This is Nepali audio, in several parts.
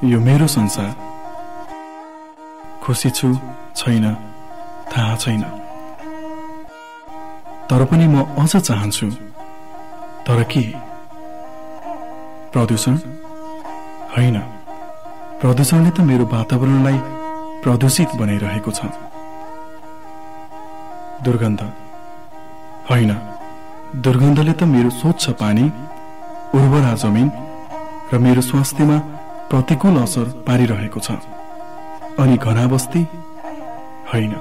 यो मेरो संसार। खुसी छु छैन थाहा छैन, तर पनि म अझ चाहन्छु। तर के? प्रदूषण होइन, प्रदूषणले त मेरो वातावरणलाई प्रदूषित बनाइरहेको छ। दुर्गन्ध होइन, दुर्गन्धले त मेरो स्वच्छ पानी, उर्वरा जमिन र मेरो स्वास्थ्यमा प्रतिकूल असर पारिरहेको छ। अनि घना बस्ती होइन,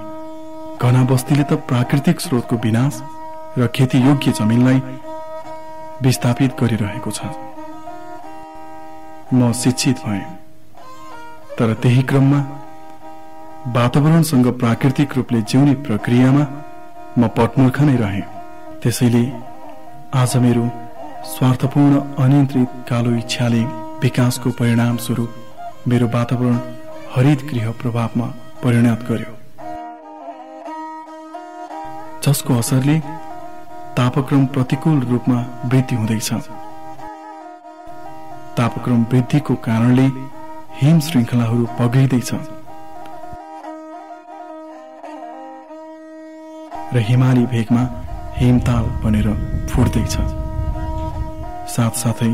घना बस्तीले त प्राकृतिक स्रोतको विनाश र खेती योग्य जमिनलाई विस्थापित गरिरहेको छ। म शिक्षित भएँ, तर त्यही क्रममा वातावरणसँग प्राकृतिक रूपले जिउने प्रक्रियामा म पटमूर्ख नै रहेँ। त्यसैले आज मेरो स्वार्थपूर्ण अनियन्त्रित कालो इच्छाले विकासको परिणाम स्वरूप मेरो वातावरण हरित गृह प्रभावमा परिणत गर्यो, जसको असरले तापक्रम प्रतिकूल रूपमा वृद्धि हुँदैछ। तापक्रम वृद्धिको कारणले हिम श्रृङ्खलाहरू बग्लिँदैछ र हिमाली भेगमा हिमताल बनेर फुट्दैछ। साथसाथै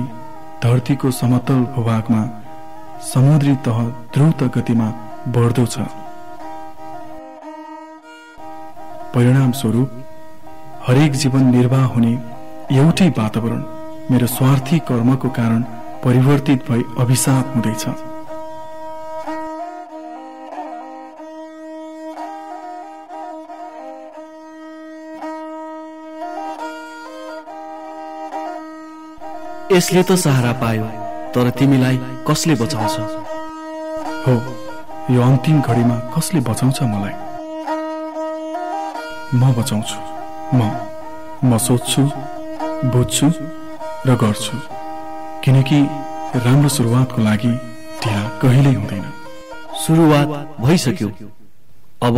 धरतीको समतल भूभागमा समुद्री तह द्रुत गतिमा बढ्दो छ। परिणाम स्वरूप हरेक जीवन निर्वाह हुने एउटै वातावरण मेरो स्वार्थी कर्मको कारण परिवर्तित भई अभिशाप हुँदैछ। यसले त सहारा पायो, तर तिमीलाई कसले बचाउँछ? हो, यो अन्तिम घडीमा कसले बचाउँछ मलाई? म बचाउँछु। म सोच्छु, बुझ्छु र गर्छु, किनकि राम्रो सुरुवातको लागि ढिला कहिल्यै हुँदैन। सुरुवात भइसक्यो, अब